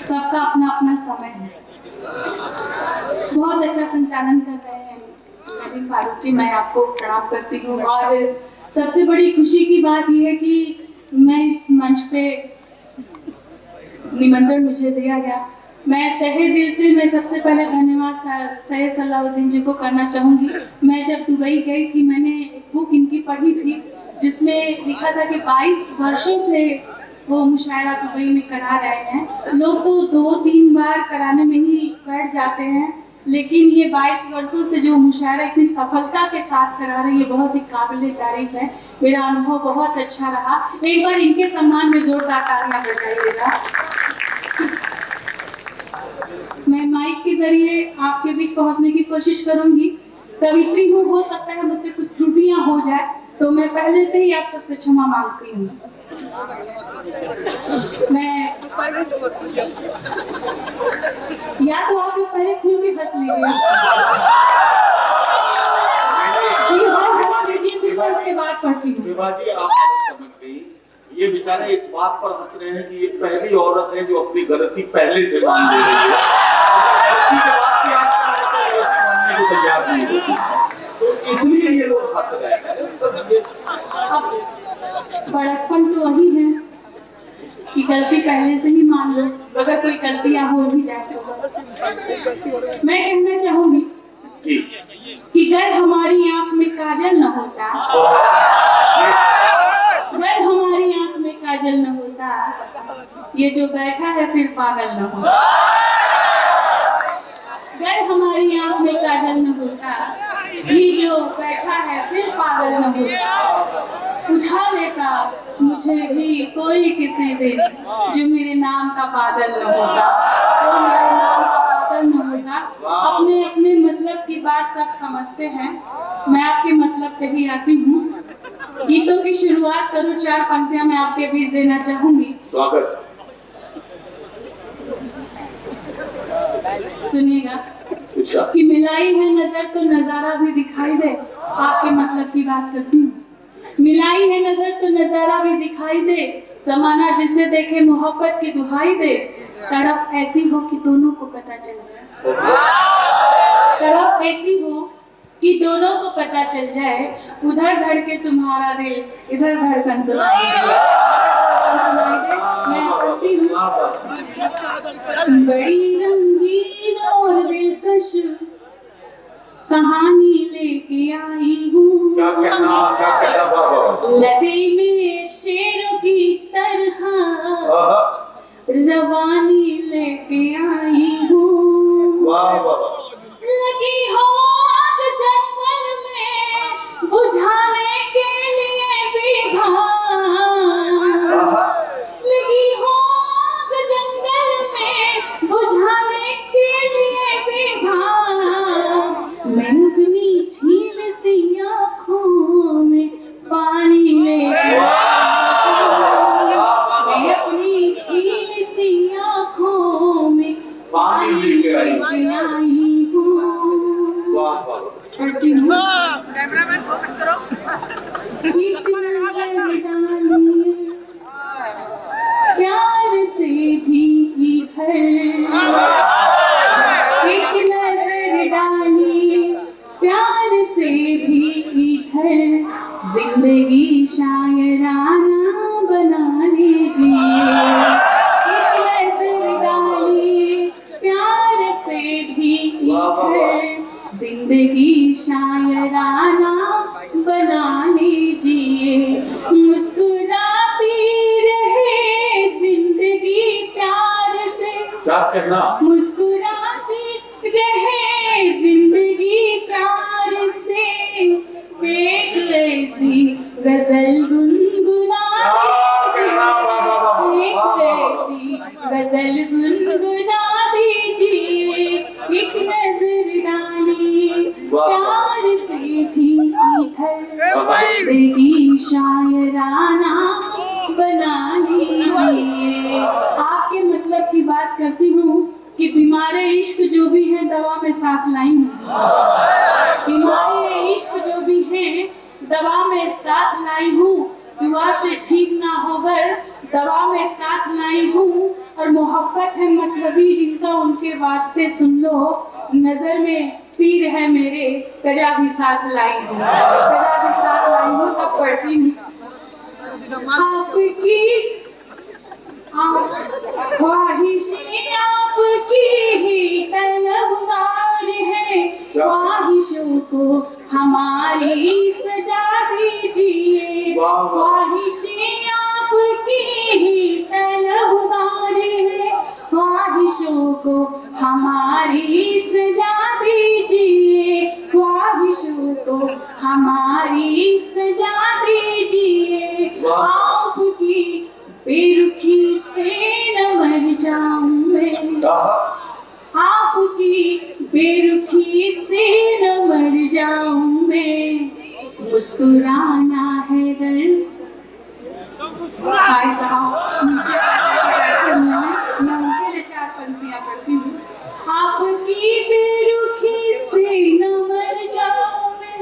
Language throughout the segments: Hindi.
सबका अपना अपना समय है। बहुत अच्छा संचालन कर रहे हैं नदीम फारूक जी, मैं आपको प्रणाम करती हूँ। और सबसे बड़ी खुशी की बात यह है कि मैं इस मंच पे निमंत्रण मुझे दिया गया। मैं तहे दिल से मैं सबसे पहले धन्यवाद सैयद सलाउद्दीन जी को करना चाहूँगी। मैं जब दुबई गई थी, मैंने एक बुक इनकी पढ़ी थी जिसमें लिखा था कि 22 वर्षों से वो मुशायरा दुबई में करा रहे हैं। लोग तो 2-3 बार कराने में ही बैठ जाते हैं, लेकिन ये 22 वर्षों से जो मुशायरा इतनी सफलता के साथ करा रहे हैं, ये बहुत ही काबिल तारीफ है। मेरा अनुभव बहुत अच्छा रहा। एक बार इनके सम्मान में जोरदार तालियां बजाइएगा। मैं माइक के जरिए आपके बीच पहुंचने की कोशिश करूंगी। कवित्री हूँ, हो सकता है मुझसे कुछ त्रुटियां हो जाए, तो मैं पहले से ही आप सबसे क्षमा मांगती हूँ। मैं या तो आप लोग पहले खुल के हंस लीजिए जी, हंस लीजिए, फिर मैं उसके बाद पढ़ती हूँ। विभा जी, आप समझ गई, ये बेचारे इस बात पर हंस रहे हैं कि ये पहली औरत है जो अपनी गलती पहले से मान ले रही है। गलती के बाद भी आप मानने को तैयार नहीं होती, तो इसलिए ये लोग हंस रहे हैं। बड़प्पन तो वही है कि गलती पहले से ही मान लो, अगर कोई गलतियां हो भी जाए तो। मैं कहना चाहूंगी कि अगर हमारी आंख में काजल न होता, अगर हमारी आंख में काजल न होता, ये जो बैठा है फिर पागल न होता। अगर हमारी आंख में काजल न होता, ये जो बैठा है फिर पागल न होता। उठा लेता मुझे भी कोई किसी दिन, जो मेरे नाम का बादल न होता, जो मेरे नाम का बादल न होता। अपने अपने मतलब की बात सब समझते हैं, मैं आपके मतलब पे ही आती हूँ। गीतों की शुरुआत करूँ, 4 पंक्तियां मैं आपके बीच देना चाहूंगी। स्वागत। सुनिएगा कि मिलाई है नजर तो नजारा भी दिखाई दे। आपके मतलब की बात करती हूँ। मिलाई है नजर तो नजारा भी दिखाई दे, जमाना जिसे देखे मोहब्बत की दुहाई दे। तड़प ऐसी हो कि दोनों को पता चल जाए, तड़प ऐसी हो कि दोनों को पता चल जाए। उधर धड़के तुम्हारा दिल, इधर धड़कन सुनाई दे। मैं पढ़ती हूँ। बड़ी रंगीन और दिलकश कहानी लेके आई हूँ, क्या कहना बाबा? नदी में शेरों की तरह रवानी लेके आई हूँ। लगी हो आग जंगल में बुझाने के लिए भी लगी हो आग जंगल में बुझाने के लिए भी मैं अपनी झील सी आँखों में पानी लेके मैं अपनी झील सी आँखों में पानी लेके आई हूँ। कैमरामैन फोकस करो। प्यार से भी इधर एक नजर डाली, प्यार से भी इधर जिंदगी शायराना बना लीजिए। एक नजर डाली, प्यार से भी इधर जिंदगी शायराना बना लीजिए। मुस्कुराती रहे जिंदगी प्यार से, क्या कहना? मुस्कुराती रहे जिंदगी प्यार से, एक ऐसी गजल गुनगुना दीजिए, एक ऐसी गजल गुनगुना दीजिए। एक नजर डाली, प्यार से भी इधर जिंदगी शायराना बना लीजिए। आपके मतलब की बात करती हूँ कि बीमारे इश्क जो भी है दवा में साथ लाई हूँ। बीमारे इश्क जो भी है दवा में साथ लाई हूँ। दुआ से ठीक ना होकर दवा में साथ लाई हूँ। और मोहब्बत है मतलबी जिनका उनके वास्ते सुन लो। नजर में तीर है मेरे कजा भी साथ लाई हूँ, कजा भी साथ लाई हूँ तब पढ़ती नहीं। आपकी ख्वाहिशें आपकी ही तलबगार है, ख्वाहिशों को हमारी सजा दीजिए। ख्वाहिशें आपकी ही तलबगार है, ख्वाहिशों को हमारी सजा दीजिए। ख्वाहिशों को हमारी सजा दीजिए। आपकी बेरुखी से न मर जाऊं मैं, आपकी बेरुखी से न मर जाऊं मैं। मुस्कुराना है दर्द। भाई साहब नीचे बैठे हुए हैं, मैं उनके लिए 4 पंक्तियां पढ़ती हूँ। आपकी बेरुखी से न मर जाऊं मैं,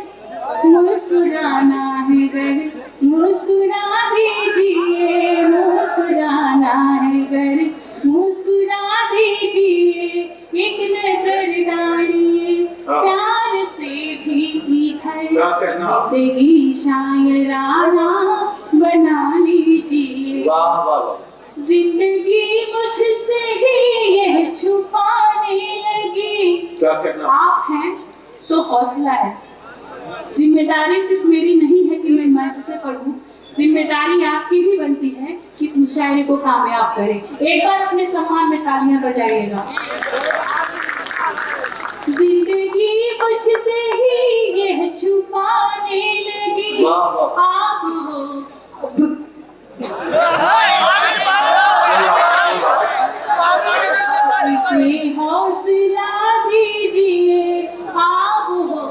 मुस्कुराना है दर्द, मुस्कुरा दीजिए। मुस्कुराना है दर्द, मुस्कुरा दीजिए। एक नजर डालिए प्यार से भी इधर, जिंदगी शायराना बना लीजिए। जिंदगी मुझसे ही ये छुपाने लगी। क्या कहना? आप हैं तो हौसला है। जिम्मेदारी सिर्फ मेरी नहीं है कि मैं मंच से पढ़ूं, जिम्मेदारी आपकी भी बनती है कि इस मुशायरे को कामयाब करें। एक बार अपने सम्मान में तालियां बजाइएगा। जिंदगी मुझसे ही ये छुपाने लगी। आप हो इसे हौसला दीजिए। आप हो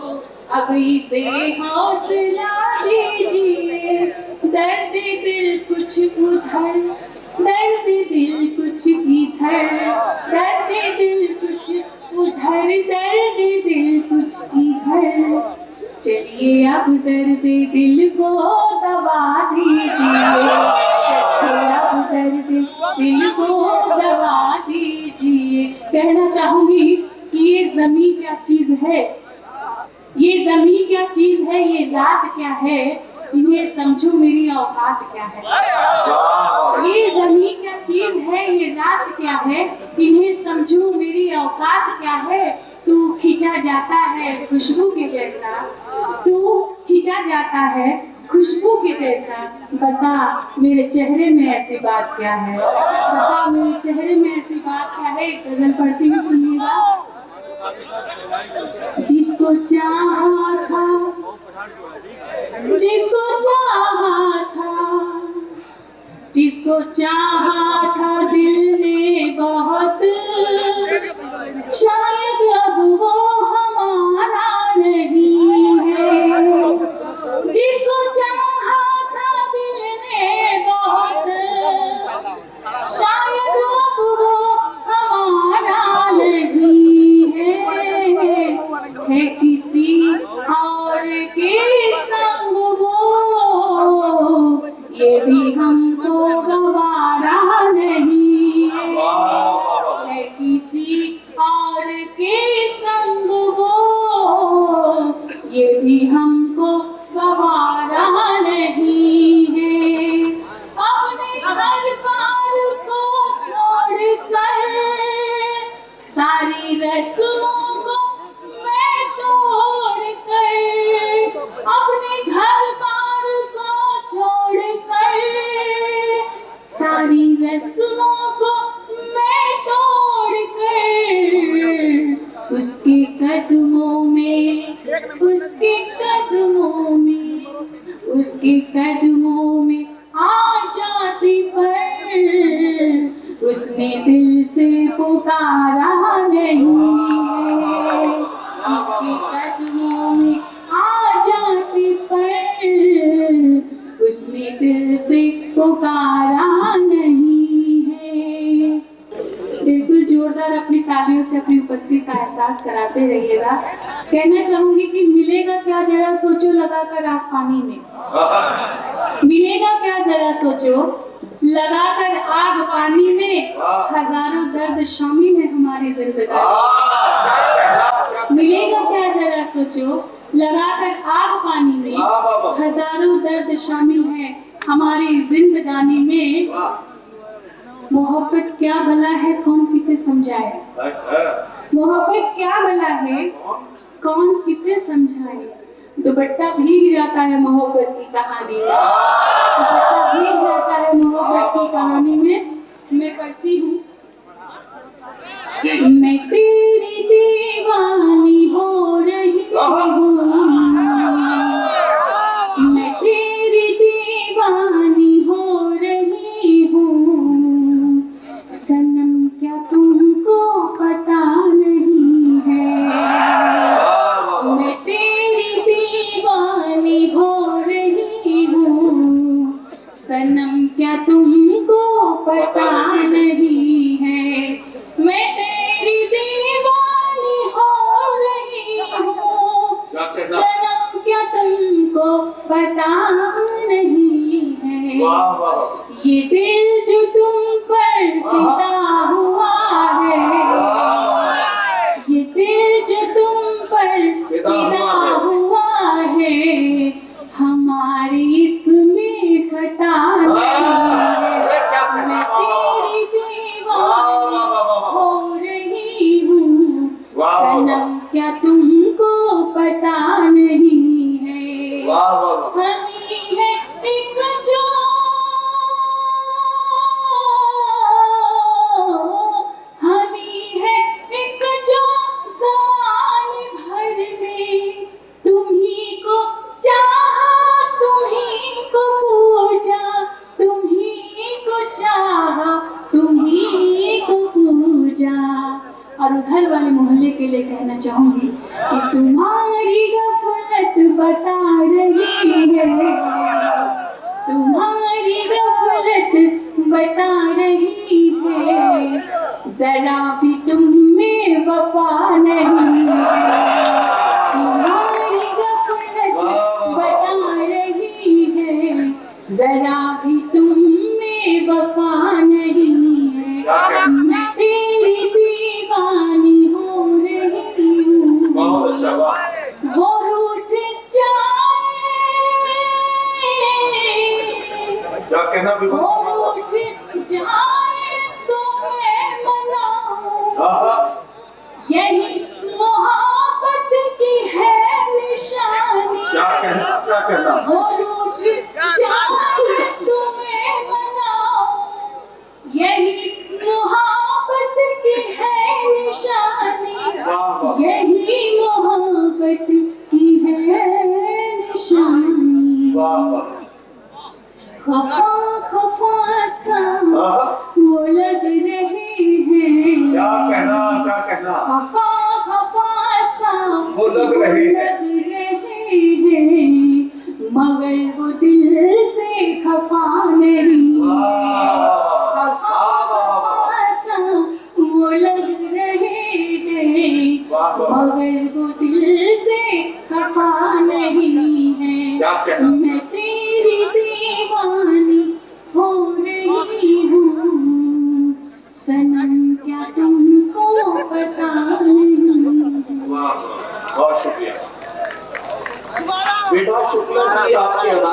अब इसे हौसला दीजिए। दर्द दिल कुछ उधर, दर्द दिल कुछ इधर, दर्द दिल कुछ उधर, दर्द दिल कुछ इधर। चलिए अब दर्द दिल को दबा दीजिए। चलिए अब दर्द दिल को दबा दीजिए। कहना चाहूंगी कि ये ज़मीं क्या चीज़ है, ये ज़मीं क्या चीज़ है, ये रात क्या है, इन्हें समझो मेरी औकात क्या है। ये ज़मीं क्या चीज़ है, ये रात क्या है, इन्हें समझो मेरी औकात क्या है। तू खींचा जाता है खुशबू के जैसा, तू खींचा जाता है खुशबू के जैसा। बता मेरे चेहरे में ऐसी बात क्या है, बता मेरे चेहरे में ऐसी बात क्या है। एक गजल पढ़ती हूँ, सुनिएगा। जिसको चाहा था, जिसको चाहा था, जिसको चाहा था दिल ने बहुत, शायद अब वो हमारा नहीं है। जिसको चाहा था दिल ने बहुत, शायद अब वो हमारा नहीं है किसी और के संग वो, ये भी हमको गवारा नहीं है किसी और के संग वो, ये भी हमको गवारा नहीं है। अपने घर बार को छोड़कर सारी रस्मों को मैं तोड़कर, अपने घर बार को छोड़कर सारी रस्मों को मैं तोड़कर, उसके कदमों में, उसके कदमों में, उसके कदमों में आ जाती पर उसने दिल से पुकारा नहीं है। उसके कदमों में आ जाती पर उसने दिल से पुकारा नहीं है। बिल्कुल जोरदार अपनी तालियों से अपनी उपस्थिति का एहसास कराते रहिएगा। कहना चाहूंगी कि मिलेगा क्या जरा सोचो लगाकर आग पानी में, मिलेगा क्या जरा सोचो लगाकर आग पानी में हजारों दर्द शामिल है हमारी जिंदगानी। मिलेगा क्या जरा सोचो, लगाकर आग पानी में हजारों दर्द शामिल है हमारी जिंदगानी में। मोहब्बत क्या भला है कौन किसे समझाए, मोहब्बत क्या भला है कौन किसे समझाए। दुपट्टा भीग जाता है मोहब्बत की कहानी में, दुपट्टा भीग जाता है मोहब्बत की कहानी में। मैं पढ़ती हूँ, मैं तेरी दीवानी हो रही हूँ, मैं तेरी दीवानी हो रही हूँ, सनम क्या तुमको पता नहीं है। मैं तेरी दीवानी हो रही हूँ, सनम क्या तुमको पता नहीं है। मैं तेरी दीवानी हो रही हूँ, सनम क्या तुमको पता नहीं है। ये दिल जो तुम पर फिदा हुआ है, ये दिल जो तुम पर फिदा हुआ है, हमारी इसमें खता नहीं है। मैं तेरी दीवानी हो रही हूँ, सनम क्या तुमको पता नहीं है। हमी है एक जो, हमी है एक जो ज़माने भर में तुम्ही को चाहा, तुम्ही को पूजा, तुम्ही को चाहा, तुम्ही को पूजा। और उधर वाले मोहल्ले के लिए कहना चाहूंगी कि तुम्हारी गफलत बता रही है, तुम्हारी गफलत बता रही है, जरा भी तुम में वफा नहीं है। तुम्हारी गफलत बता रही है, जरा भी तुम में वफा नहीं है। मैं तेरी दीवानी हो रही हूँ, वो रूठ जाए, क्या कहना भी वो रूठ जाए तो मैं मनाऊं, यही मोहब्बत की है निशानी। क्या कहना वो रूठ जाए तो मैं मनाऊं, यही मोहब्बत की है निशानी, यही मोहब्बत की है निशानी। खफा खफा सा वो लग रहे हैं, क्या कहना खफा खफा सा वो लग रहे हैं, मगर वो दिल से खफा नहीं है। खफा खफा सा वो लग रहे हैं, मगर वो दिल से खफा नहीं है। मैं तेरी दीवानी हो रही हूँ, सनम क्या तुमको पता नहीं है। बहुत शुक्रिया बेटा, शुक्रिया आपकी अदालत